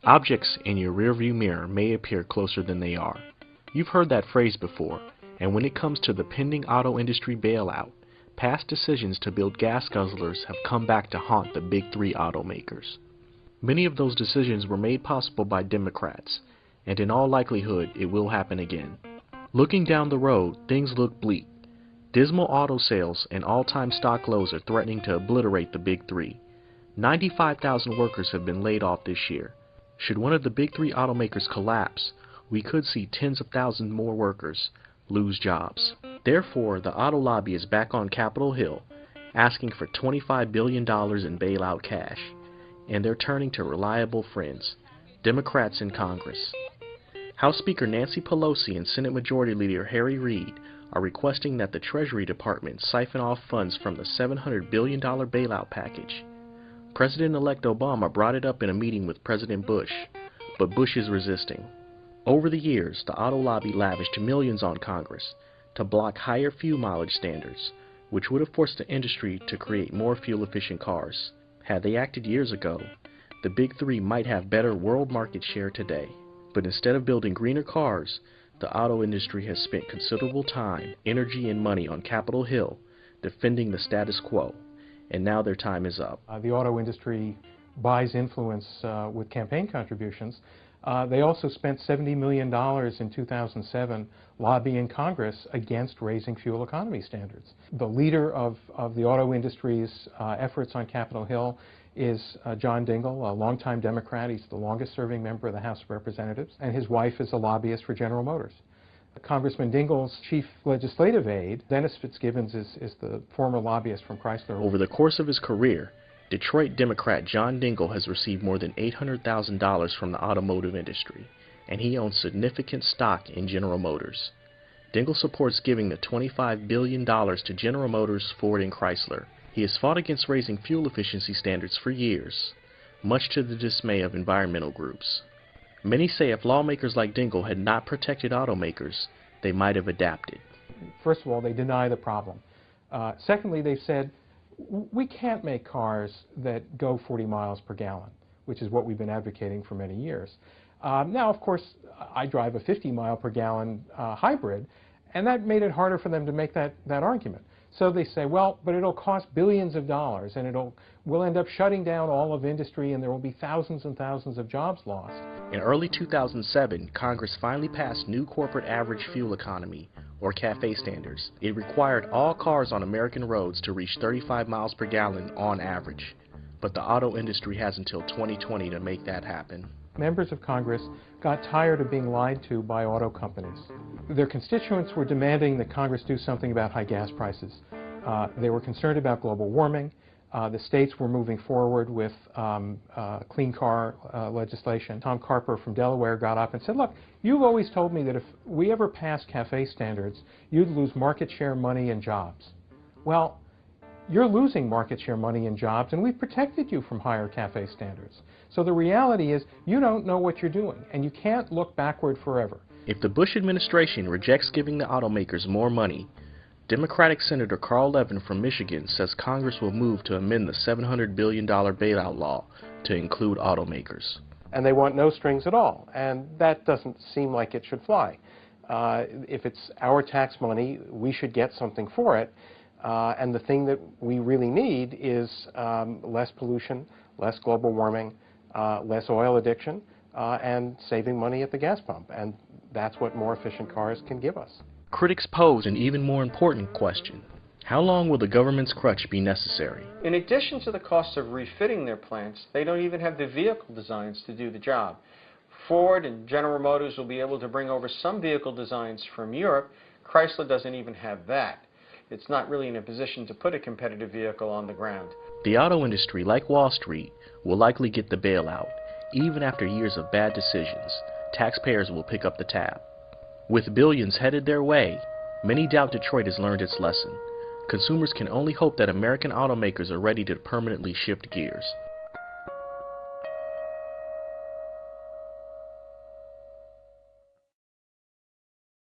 Objects in your rearview mirror may appear closer than they are. You've heard that phrase before, and when it comes to the pending auto industry bailout, past decisions to build gas guzzlers have come back to haunt the big three automakers. Many of those decisions were made possible by Democrats, and in all likelihood it will happen again. Looking down the road, things look bleak. Dismal auto sales and all-time stock lows are threatening to obliterate the big three. 95,000 workers have been laid off this year. Should one of the big three automakers collapse, we could see tens of thousands more workers lose jobs. Therefore, the auto lobby is back on Capitol Hill, asking for $25 billion in bailout cash, and they're turning to reliable friends, Democrats in Congress. House Speaker Nancy Pelosi and Senate Majority Leader Harry Reid are requesting that the Treasury Department siphon off funds from the $700 billion bailout package. President-elect Obama brought it up in a meeting with President Bush, but Bush is resisting. Over the years, the auto lobby lavished millions on Congress to block higher fuel mileage standards, which would have forced the industry to create more fuel-efficient cars. Had they acted years ago, the big three might have better world market share today. But instead of building greener cars, the auto industry has spent considerable time, energy, and money on Capitol Hill defending the status quo, and now their time is up. The auto industry buys influence with campaign contributions. They also spent $70 million in 2007 lobbying Congress against raising fuel economy standards. The leader of the auto industry's efforts on Capitol Hill is John Dingell, a longtime Democrat. He's the longest-serving member of the House of Representatives, and his wife is a lobbyist for General Motors. Congressman Dingell's chief legislative aide, Dennis Fitzgibbons, is the former lobbyist from Chrysler. Over the course of his career, Detroit Democrat John Dingell has received more than $800,000 from the automotive industry, and he owns significant stock in General Motors. Dingell supports giving the $25 billion to General Motors, Ford, and Chrysler. He has fought against raising fuel efficiency standards for years, much to the dismay of environmental groups. Many say if lawmakers like Dingell had not protected automakers, they might have adapted. First of all, they deny the problem. Secondly, they've said, we can't make cars that go 40 miles per gallon, which is what we've been advocating for many years. Now, of course, I drive a 50 mile per gallon hybrid, and that made it harder for them to make that argument. So they say, well, but it'll cost billions of dollars, and we'll end up shutting down all of industry, and there will be thousands and thousands of jobs lost. In early 2007, Congress finally passed new corporate average fuel economy, or CAFE standards. It required all cars on American roads to reach 35 miles per gallon on average. But the auto industry has until 2020 to make that happen. Members of Congress got tired of being lied to by auto companies. Their constituents were demanding that Congress do something about high gas prices. They were concerned about global warming. The states were moving forward with clean car legislation. Tom Carper from Delaware got up and said, look, you've always told me that if we ever passed CAFE standards, you'd lose market share money and jobs. Well, you're losing market share money and jobs, and we've protected you from higher CAFE standards. So the reality is you don't know what you're doing, and you can't look backward forever. If the Bush administration rejects giving the automakers more money, Democratic Senator Carl Levin from Michigan says Congress will move to amend the $700 billion bailout law to include automakers. And they want no strings at all, and that doesn't seem like it should fly. If it's our tax money, we should get something for it, and the thing that we really need is less pollution, less global warming, less oil addiction, and saving money at the gas pump, and that's what more efficient cars can give us. Critics pose an even more important question. How long will the government's crutch be necessary? In addition to the cost of refitting their plants, they don't even have the vehicle designs to do the job. Ford and General Motors will be able to bring over some vehicle designs from Europe. Chrysler doesn't even have that. It's not really in a position to put a competitive vehicle on the ground. The auto industry, like Wall Street, will likely get the bailout. Even after years of bad decisions, taxpayers will pick up the tab. With billions headed their way, many doubt Detroit has learned its lesson. Consumers can only hope that American automakers are ready to permanently shift gears.